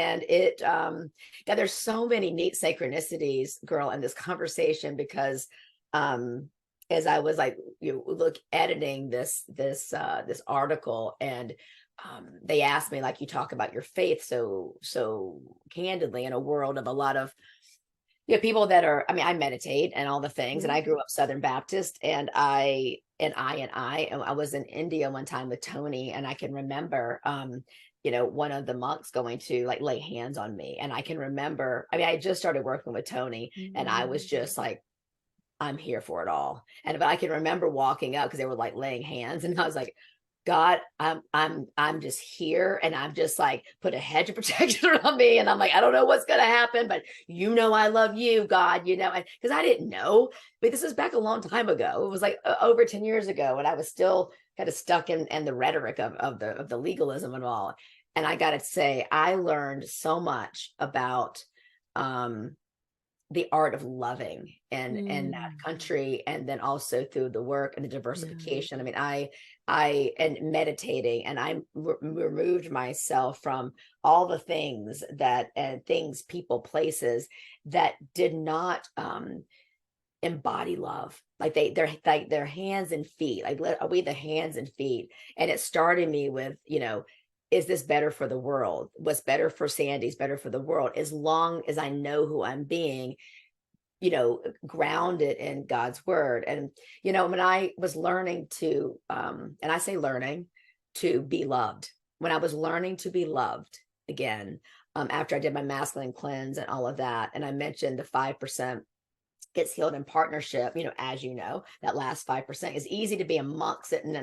And there's so many neat synchronicities, girl, in this conversation, because as I was like, editing this article, and they asked me, like, you talk about your faith so candidly in a world of a lot of people that are, I mean, I meditate and all the things, and I grew up Southern Baptist, and I was in India one time with Tony, and I can remember one of the monks going to like lay hands on me. And I can remember, I mean, I just started working with Tony, and I was just like, I'm here for it all. But I can remember walking up because they were like laying hands, and I was like, God, I'm just here, and I'm just like, put a hedge of protection around me, and I'm like, I don't know what's gonna happen, but I love you, God, because I didn't know. But this was back a long time ago. It was like over 10 years ago, and I was still kind of stuck in the rhetoric of the legalism and all. And I gotta say, I learned so much about the art of loving and that country, and then also through the work and the diversification. Yeah. I mean, I and meditating, and I removed myself from all the things things, people, places that did not embody love. Like they're like their hands and feet. Like, are we the hands and feet? And it started me with, is this better for the world? What's better for Sandy's better for the world, as long as I know who I'm being, grounded in God's word. And, when I was learning to, and I say learning to be loved, when I was learning to be loved again, after I did my masculine cleanse and all of that, and I mentioned the 5% gets healed in partnership, as that last 5%, is easy to be a monk sitting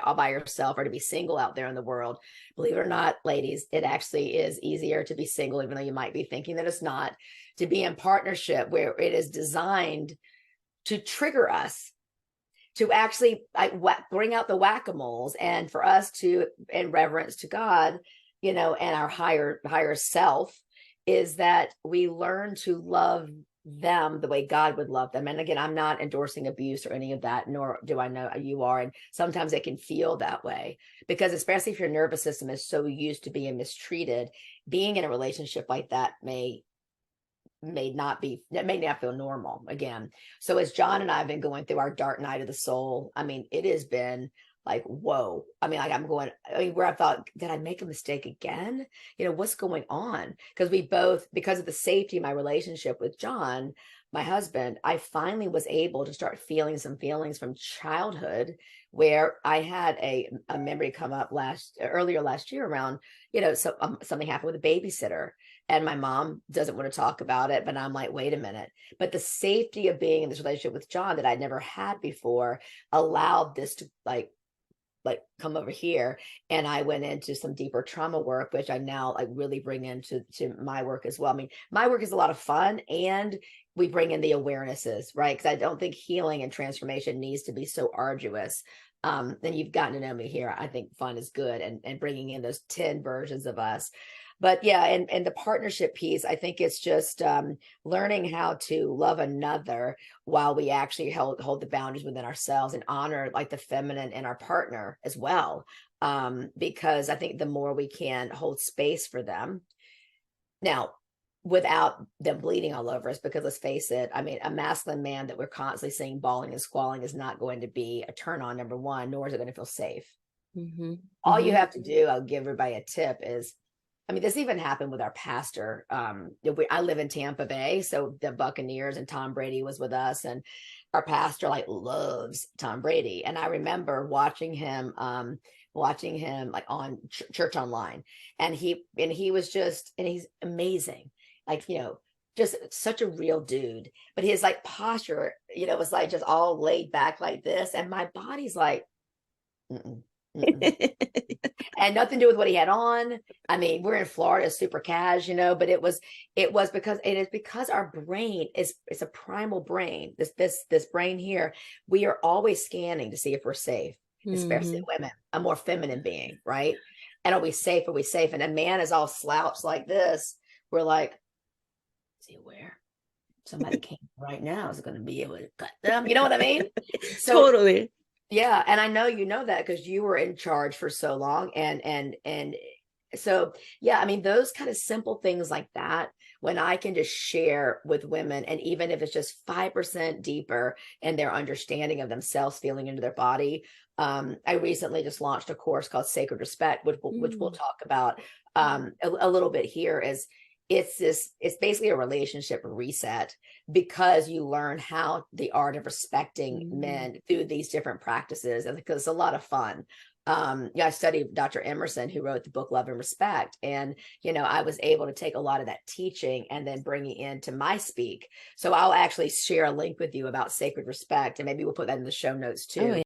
all by yourself, or to be single out there in the world. Believe it or not, ladies, it actually is easier to be single, even though you might be thinking that it's not. To be in partnership, where it is designed to trigger us, to actually bring out the whack-a-moles, and for us to, in reverence to God, and our higher self, is that we learn to love them the way God would love them. And again, I'm not endorsing abuse or any of that, nor do I know you are. And sometimes it can feel that way, because especially if your nervous system is so used to being mistreated, being in a relationship like that may not feel normal again. So as John and I have been going through our dark night of the soul, I mean, it has been like, whoa. I mean, like where I thought, did I make a mistake again? What's going on? Because of the safety of my relationship with John, my husband, I finally was able to start feeling some feelings from childhood, where I had a memory come up earlier last year around, something happened with a babysitter, and my mom doesn't want to talk about it, but I'm like, wait a minute. But the safety of being in this relationship with John that I'd never had before allowed this to like come over here. And I went into some deeper trauma work, which I now really bring into my work as well. I mean, my work is a lot of fun, and we bring in the awarenesses, right? Because I don't think healing and transformation needs to be so arduous. Then you've gotten to know me here. I think fun is good, and bringing in those 10 versions of us. But yeah, and the partnership piece, I think it's just learning how to love another while we actually hold the boundaries within ourselves, and honor like the feminine in our partner as well. Because I think the more we can hold space for them, now, without them bleeding all over us, because let's face it, I mean, a masculine man that we're constantly seeing bawling and squalling is not going to be a turn on, number one, nor is it going to feel safe. All you have to do, I'll give everybody a tip, is, I mean, this even happened with our pastor. I live in Tampa Bay, so the Buccaneers, and Tom Brady was with us, and our pastor loves Tom Brady. And I remember watching him like on Church Online, and he was and he's amazing, just such a real dude. But his posture, was just all laid back like this, and my body's like, mm-mm. And nothing to do with what he had on. I mean, we're in Florida, super cash, but it was because our brain it's a primal brain. This brain here, we are always scanning to see if we're safe, especially women, a more feminine being, right? And are we safe? Are we safe? And a man is all slouched like this. We're like, is he aware? Somebody came right now is going to be able to cut them. You know what I mean? So, totally. Yeah. And I know that because you were in charge for so long. And So yeah, I mean, those kind of simple things like that, when I can just share with women, and even if it's just 5% deeper in their understanding of themselves, feeling into their body. I recently just launched a course called Sacred Respect, which we'll talk about a little bit here. Is it's basically a relationship reset, because you learn how the art of respecting men through these different practices, and because it's a lot of fun. Yeah, I studied Dr. Emerson, who wrote the book Love and Respect. And, I was able to take a lot of that teaching and then bring it into my speak. So I'll actually share a link with you about Sacred Respect, and maybe we'll put that in the show notes Oh, too.